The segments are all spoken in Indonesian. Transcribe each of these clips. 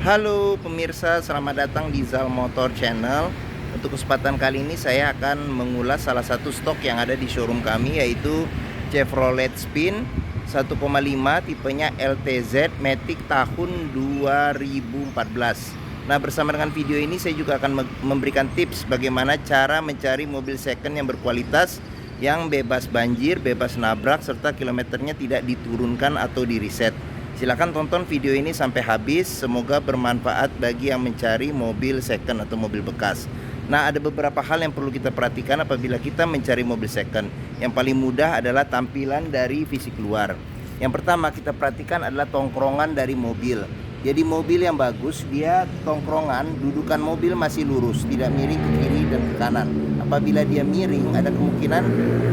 Halo pemirsa, selamat datang di Zal Motor Channel. Untuk kesempatan kali ini saya akan mengulas salah satu stok yang ada di showroom kami, yaitu Chevrolet Spin 1,5 tipenya LTZ Matic tahun 2014. Nah, bersama dengan video ini saya juga akan memberikan tips bagaimana cara mencari mobil second yang berkualitas, yang bebas banjir, bebas nabrak, serta kilometernya tidak diturunkan atau di reset. Silahkan tonton video ini sampai habis, semoga bermanfaat bagi yang mencari mobil second atau mobil bekas. Nah, ada beberapa hal yang perlu kita perhatikan apabila kita mencari mobil second. Yang paling mudah adalah tampilan dari fisik luar. Yang pertama kita perhatikan adalah tongkrongan dari mobil. Jadi mobil yang bagus, dia tongkrongan, dudukan mobil masih lurus, tidak miring ke kiri dan ke kanan. Apabila dia miring, ada kemungkinan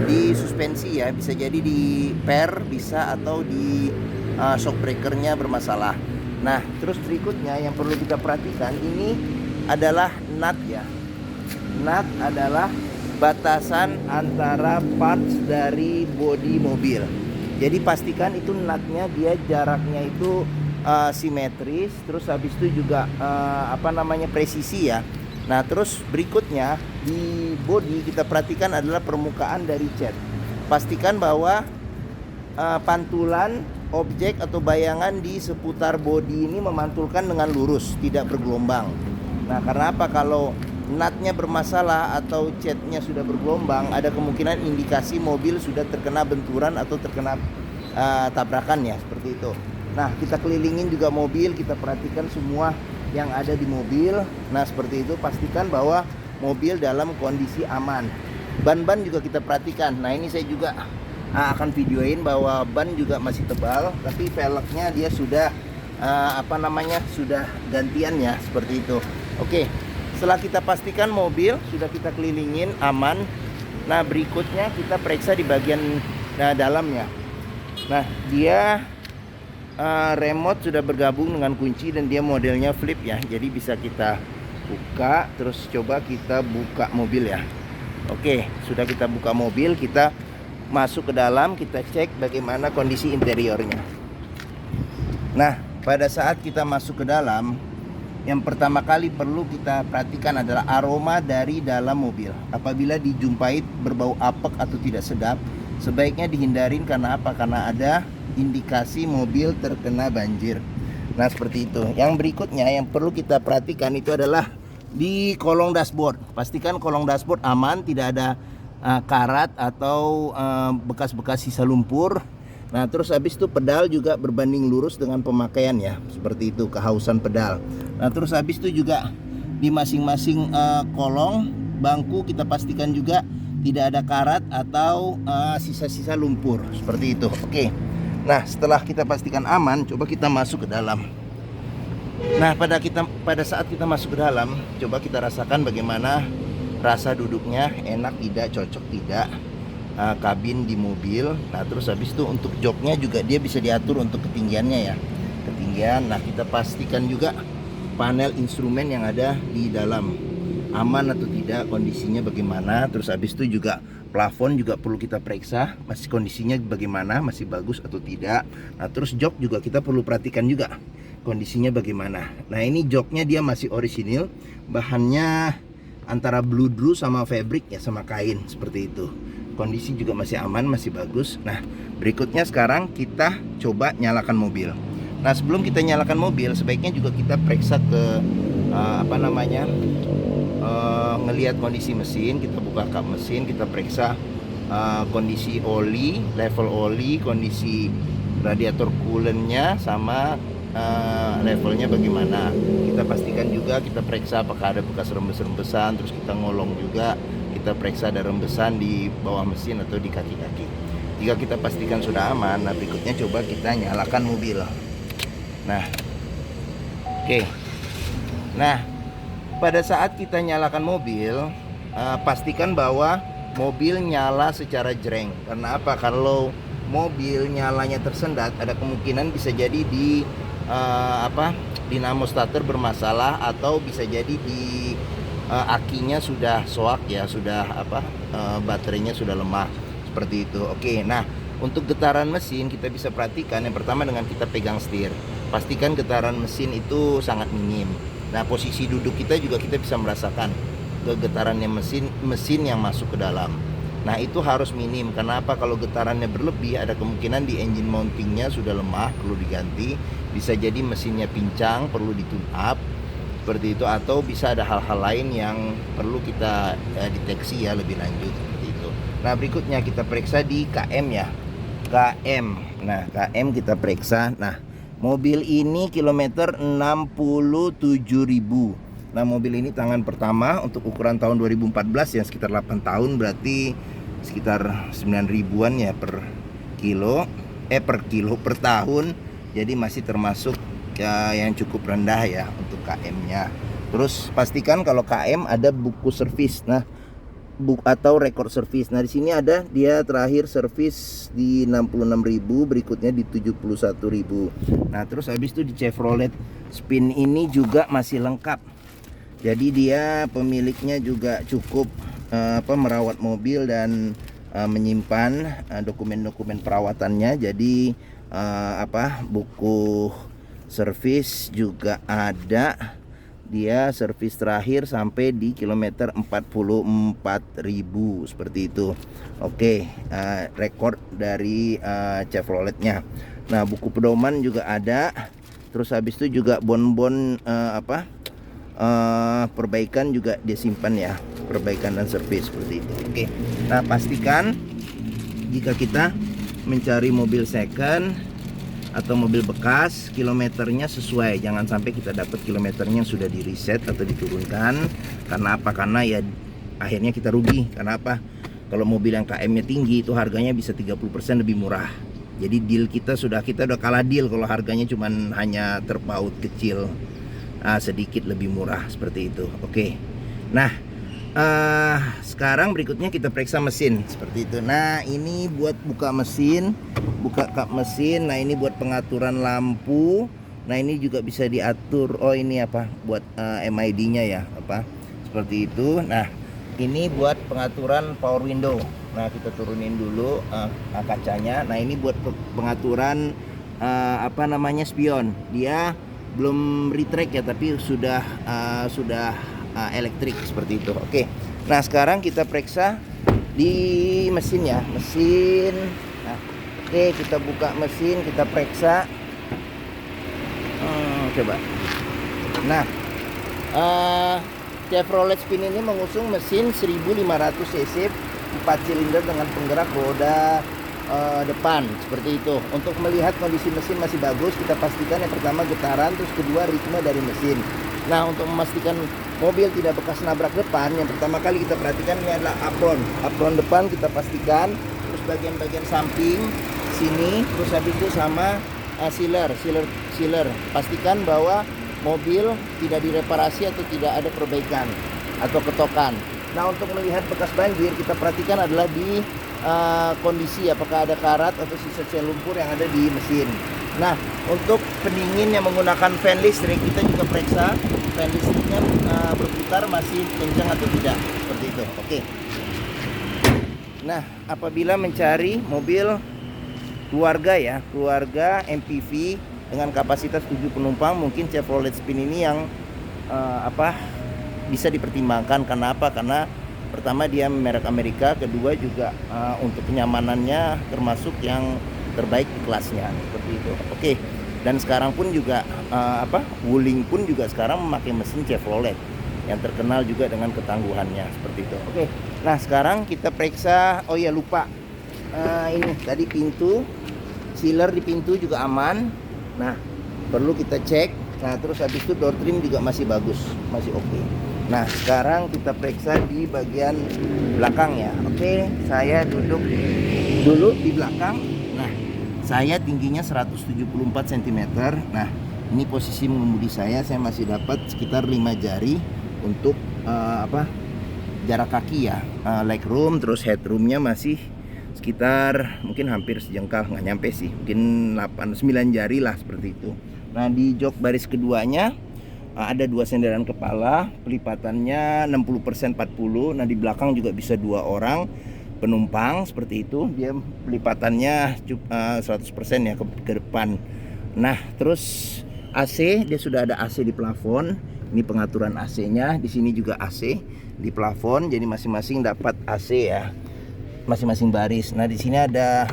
di suspensi ya, bisa jadi di per, bisa, atau di shock breakernya bermasalah. Nah, terus berikutnya yang perlu kita perhatikan ini adalah nut ya. Nut adalah batasan antara parts dari bodi mobil. Jadi pastikan itu nutnya dia jaraknya itu simetris. Terus habis itu juga presisi ya. Nah, terus berikutnya di bodi kita perhatikan adalah permukaan dari cat. Pastikan bahwa pantulan objek atau bayangan di seputar bodi ini memantulkan dengan lurus, tidak bergelombang. Nah, karena apa? Kalau nutnya bermasalah atau catnya sudah bergelombang, ada kemungkinan indikasi mobil sudah terkena benturan atau terkena tabrakan ya, seperti itu. Nah, kita kelilingin juga mobil, kita perhatikan semua yang ada di mobil. Nah, seperti itu, pastikan bahwa mobil dalam kondisi aman. Ban-ban juga kita perhatikan. Nah, ini saya juga akan videoin bahwa ban juga masih tebal, tapi velgnya dia sudah sudah gantian ya, seperti itu. Oke, setelah kita pastikan mobil sudah kita kelilingin aman, nah berikutnya kita periksa di bagian dalamnya. Nah, dia remote sudah bergabung dengan kunci dan dia modelnya flip ya, jadi bisa kita buka. Terus coba kita buka mobil ya. Oke, sudah kita buka mobil, kita masuk ke dalam, kita cek bagaimana kondisi interiornya. Nah, pada saat kita masuk ke dalam, yang pertama kali perlu kita perhatikan adalah aroma dari dalam mobil. Apabila dijumpai berbau apek atau tidak sedap, sebaiknya dihindarin. Karena apa? Karena ada indikasi mobil terkena banjir. Nah, seperti itu. Yang berikutnya yang perlu kita perhatikan itu adalah di kolong dashboard. Pastikan kolong dashboard aman, tidak ada karat atau bekas-bekas sisa lumpur. Nah, terus habis itu pedal juga berbanding lurus dengan pemakaian ya, seperti itu, kehausan pedal. Nah, terus habis itu juga di masing-masing kolong bangku kita pastikan juga tidak ada karat atau sisa-sisa lumpur, seperti itu. Oke. Nah, setelah kita pastikan aman, coba kita masuk ke dalam. Nah, pada saat kita masuk ke dalam, coba kita rasakan bagaimana rasa duduknya, enak tidak, cocok tidak, kabin di mobil. Nah, terus habis itu untuk joknya juga dia bisa diatur untuk ketinggiannya ya, ketinggian. Nah, kita pastikan juga panel instrumen yang ada di dalam aman atau tidak, kondisinya bagaimana. Terus habis itu juga plafon juga perlu kita periksa, masih kondisinya bagaimana, masih bagus atau tidak. Nah, terus jok juga kita perlu perhatikan juga kondisinya bagaimana. Nah, ini joknya dia masih orisinil, bahannya antara bludru sama fabric ya, sama kain, seperti itu. Kondisi juga masih aman, masih bagus. Nah, berikutnya sekarang kita coba nyalakan mobil. Nah, sebelum kita nyalakan mobil, sebaiknya juga kita periksa ke ngelihat kondisi mesin. Kita buka kap mesin, kita periksa kondisi oli, level oli, kondisi radiator coolant-nya, sama levelnya bagaimana. Kita pastikan juga, kita periksa apakah ada bekas rembes-rembesan. Terus kita ngolong juga, kita periksa ada rembesan di bawah mesin atau di kaki-kaki. Jika kita pastikan sudah aman, nah berikutnya coba kita nyalakan mobil. Nah, oke. Nah, pada saat kita nyalakan mobil, pastikan bahwa mobil nyala secara jreng. Karena apa? Kalau mobil nyalanya tersendat, ada kemungkinan bisa jadi di dinamo starter bermasalah, atau bisa jadi di akinya sudah soak ya, sudah baterainya sudah lemah, seperti itu. Oke, nah Untuk getaran mesin kita bisa perhatikan yang pertama dengan kita pegang setir. Pastikan getaran mesin itu sangat minim. Nah, posisi duduk kita juga kita bisa merasakan getarannya mesin yang masuk ke dalam. Nah, itu harus minim. Kenapa? Kalau getarannya berlebih ada kemungkinan di engine mountingnya sudah lemah, perlu diganti. Bisa jadi mesinnya pincang, perlu ditune up seperti itu, atau bisa ada hal-hal lain yang perlu kita deteksi ya lebih lanjut seperti itu. Nah, berikutnya kita periksa di KM ya. KM. Nah, KM kita periksa. Nah, mobil ini kilometer 67.000. Nah, mobil ini tangan pertama untuk ukuran tahun 2014 yang sekitar 8 tahun, berarti sekitar 9 ribuan ya per kilo per tahun. Jadi masih termasuk ya, yang cukup rendah ya untuk KM-nya. Terus pastikan kalau KM ada buku servis. Nah, atau rekor servis. Nah, di sini ada dia terakhir servis di 66.000, berikutnya di 71.000. Nah, terus habis itu di Chevrolet Spin ini juga masih lengkap. Jadi dia pemiliknya juga cukup merawat mobil dan menyimpan dokumen-dokumen perawatannya. Jadi buku servis juga ada. Dia servis terakhir sampai di kilometer 44.000 seperti itu. Oke, rekor dari Chevroletnya. Nah, buku pedoman juga ada. Terus habis itu juga bon-bon perbaikan juga dia simpan ya, perbaikan dan servis seperti itu. Oke. Nah, pastikan jika kita mencari mobil second atau mobil bekas, kilometernya sesuai. Jangan sampai kita dapat kilometernya yang sudah di reset atau diturunkan. Karena apa? Karena ya akhirnya kita rugi. Karena apa? Kalau mobil yang KM-nya tinggi itu harganya bisa 30% lebih murah. Jadi deal kita udah kalah deal kalau harganya cuman hanya terpaut kecil, sedikit lebih murah seperti itu. Oke. Nah, sekarang berikutnya kita periksa mesin seperti itu. Nah, ini buat buka mesin, buka kap mesin. Nah, ini buat pengaturan lampu. Nah, ini juga bisa diatur. Oh, ini buat MID-nya ya, seperti itu. Nah, ini buat pengaturan power window. Nah, kita turunin dulu kacanya. Nah, ini buat pengaturan spion. Dia belum retract ya, tapi sudah elektrik seperti itu. Oke. Nah, sekarang kita periksa di mesin ya, mesin. Nah, oke, kita buka mesin, kita periksa. Coba. Nah, Chevrolet Spin ini mengusung mesin 1500 cc 4 silinder dengan penggerak roda depan seperti itu. Untuk melihat kondisi mesin masih bagus, kita pastikan yang pertama getaran, terus kedua ritme dari mesin. Nah, untuk memastikan mobil tidak bekas nabrak depan, yang pertama kali kita perhatikan ini adalah apron depan kita pastikan, terus bagian-bagian samping sini, terus habis itu sama sealer. Pastikan bahwa mobil tidak direparasi atau tidak ada perbaikan atau ketokan. Nah, untuk melihat bekas banjir kita perhatikan adalah di kondisi apakah ada karat atau sisa-sisa lumpur yang ada di mesin. Nah, untuk pendingin yang menggunakan fan listrik kita juga periksa fan listriknya berputar masih kencang atau tidak seperti itu. Oke. Nah, apabila mencari mobil keluarga MPV dengan kapasitas 7 penumpang, mungkin Chevrolet Spin ini yang bisa dipertimbangkan. Karena apa? Karena pertama dia merek Amerika, kedua juga untuk kenyamanannya termasuk yang terbaik di kelasnya seperti itu. Oke. Dan sekarang pun juga Wuling pun juga sekarang memakai mesin Chevrolet yang terkenal juga dengan ketangguhannya seperti itu. Oke. Nah, sekarang kita periksa. Oh ya, lupa. Ini tadi pintu, sealer di pintu juga aman. Nah, perlu kita cek. Nah, terus habis itu door trim juga masih bagus, masih oke. Nah, sekarang kita periksa di bagian belakang ya. Oke, saya duduk dulu di belakang. Nah, saya tingginya 174 cm. Nah, ini posisi mengemudi saya masih dapat sekitar 5 jari untuk jarak kaki ya. Legroom, terus headroomnya masih sekitar mungkin hampir sejengkal, nggak nyampe sih, mungkin 8-9 jari lah seperti itu. Nah, di jok baris keduanya ada 2 senderan kepala, pelipatannya 60% 40. Nah, di belakang juga bisa 2 orang. penumpang seperti itu. Dia lipatannya 100% ya ke depan. Nah, terus AC, dia sudah ada AC di plafon. Ini pengaturan AC-nya. Di sini juga AC di plafon. Jadi masing-masing dapat AC ya, masing-masing baris. Nah, di sini ada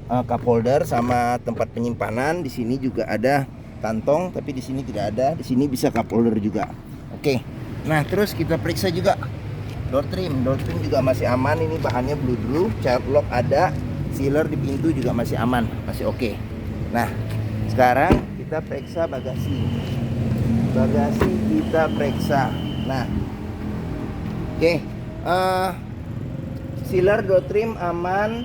cup holder sama tempat penyimpanan. Di sini juga ada kantong, tapi di sini tidak ada. Di sini bisa cup holder juga. Oke. Nah, terus kita periksa juga door trim. Door trim juga masih aman. Ini bahannya blue, child lock ada, sealer di pintu juga masih aman, masih oke. Nah, sekarang kita periksa bagasi. Bagasi kita periksa. Nah, oke. Sealer door trim aman.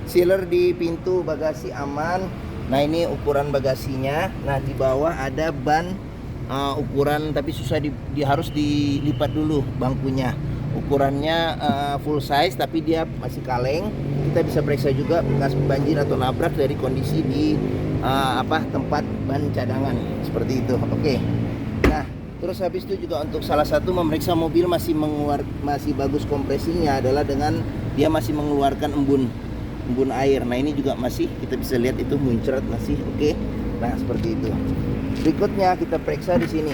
Sealer di pintu bagasi aman. Nah, ini ukuran bagasinya. Nah, di bawah ada ban ukuran, tapi susah harus dilipat dulu bangkunya. Ukurannya full size, tapi dia masih kaleng. Kita bisa periksa juga bekas banjir atau nabrak dari kondisi di tempat ban cadangan seperti itu. Oke. Nah, terus habis itu juga untuk salah satu memeriksa mobil masih bagus kompresinya adalah dengan dia masih mengeluarkan embun air. Nah, ini juga masih kita bisa lihat itu muncrat masih oke. Nah, seperti itu. Berikutnya kita periksa di sini.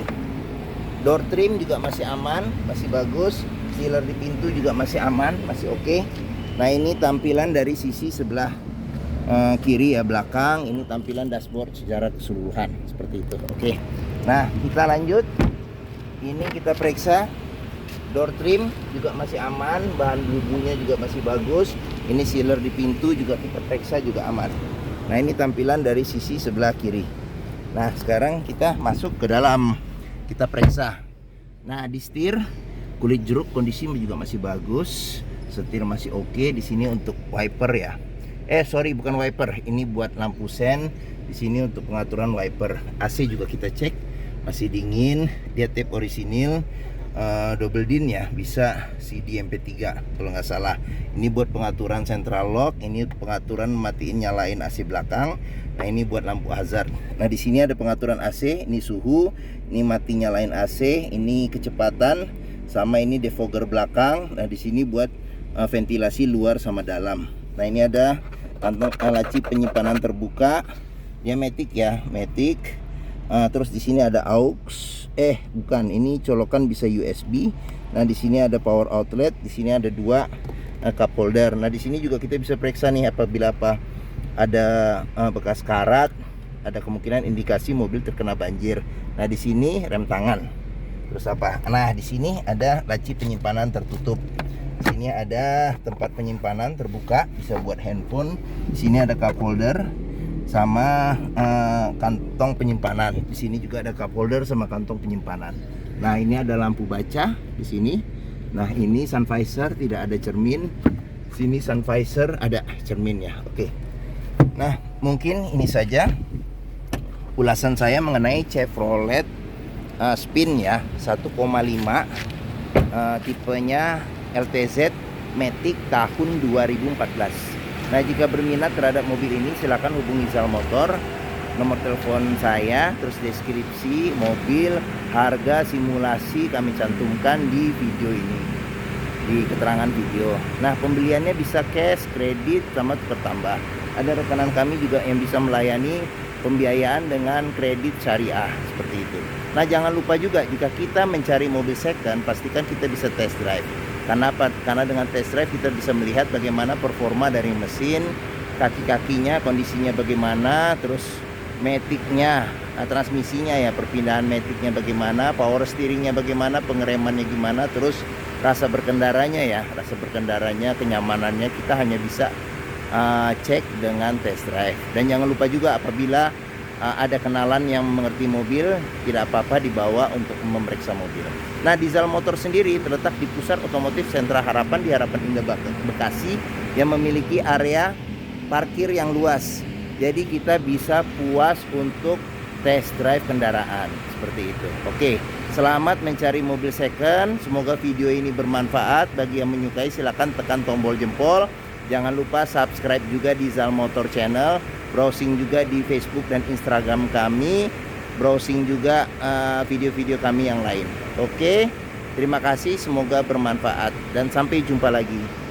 Door trim juga masih aman, masih bagus. Sealer di pintu juga masih aman, masih oke. Nah, ini tampilan dari sisi sebelah kiri ya, belakang. Ini tampilan dashboard secara keseluruhan seperti itu. Oke. Nah, kita lanjut. Ini kita periksa. Door trim juga masih aman, bahan blubunya juga masih bagus. Ini sealer di pintu juga kita periksa juga aman. Nah, ini tampilan dari sisi sebelah kiri. Nah, sekarang kita masuk ke dalam, kita periksa. Nah, di setir kulit jeruk kondisi juga masih bagus, setir masih oke. Di sini untuk wiper ya. Bukan wiper, ini buat lampu sen. Di sini untuk pengaturan wiper. AC juga kita cek masih dingin. Dia tape orisinil, double din ya, bisa CD MP3 kalau nggak salah. Ini buat pengaturan central lock, ini pengaturan matiin nyalain AC belakang. Nah, ini buat lampu hazard. Nah, di sini ada pengaturan AC, ini suhu, ini mati nyalain AC, ini kecepatan, sama ini defogger belakang. Nah, di sini buat ventilasi luar sama dalam. Nah, ini ada kantong laci penyimpanan terbuka. Dia matic ya, matic. Terus di sini ada aux. Bukan, ini colokan bisa USB. Nah, di sini ada power outlet, di sini ada dua cup holder. Nah, di sini juga kita bisa periksa nih apabila ada bekas karat, ada kemungkinan indikasi mobil terkena banjir. Nah, di sini rem tangan. Terus apa? Nah, di sini ada laci penyimpanan tertutup. Di sini ada tempat penyimpanan terbuka, bisa buat handphone. Di sini ada cup holder sama kantong penyimpanan. Di sini juga ada cup holder sama kantong penyimpanan. Nah, ini ada lampu baca di sini. Nah, ini sun visor tidak ada cermin. Sini sun visor ada cerminnya. Oke. Nah, mungkin ini saja ulasan saya mengenai Chevrolet Spin ya, 1,5 tipenya LTZ Matic tahun 2014. Nah, jika berminat terhadap mobil ini silakan hubungi Zal Motor. Nomor telepon saya, terus deskripsi mobil, harga, simulasi kami cantumkan di video ini, di keterangan video. Nah, pembeliannya bisa cash, kredit, sama tukar tambah. Ada rekanan kami juga yang bisa melayani pembiayaan dengan kredit syariah seperti itu. Nah, jangan lupa juga jika kita mencari mobil second, pastikan kita bisa test drive. Karena apa? Karena dengan test drive kita bisa melihat bagaimana performa dari mesin, kaki-kakinya kondisinya bagaimana, terus maticnya, transmisinya ya, perpindahan maticnya bagaimana, power steeringnya bagaimana, pengeremannya gimana, terus rasa berkendaranya ya, kenyamanannya kita hanya bisa cek dengan test drive. Dan jangan lupa juga apabila ada kenalan yang mengerti mobil, tidak apa-apa dibawa untuk memeriksa mobil. Nah, di Zal Motor sendiri terletak di pusat otomotif Sentra Harapan di Harapan Indah Bekasi yang memiliki area parkir yang luas. Jadi kita bisa puas untuk test drive kendaraan seperti itu. Oke, selamat mencari mobil second. Semoga video ini bermanfaat. Bagi yang menyukai silakan tekan tombol jempol. Jangan lupa subscribe juga di Zal Motor Channel. Browsing juga di Facebook dan Instagram kami. Browsing juga video-video kami yang lain. Oke, Terima kasih, semoga bermanfaat dan sampai jumpa lagi.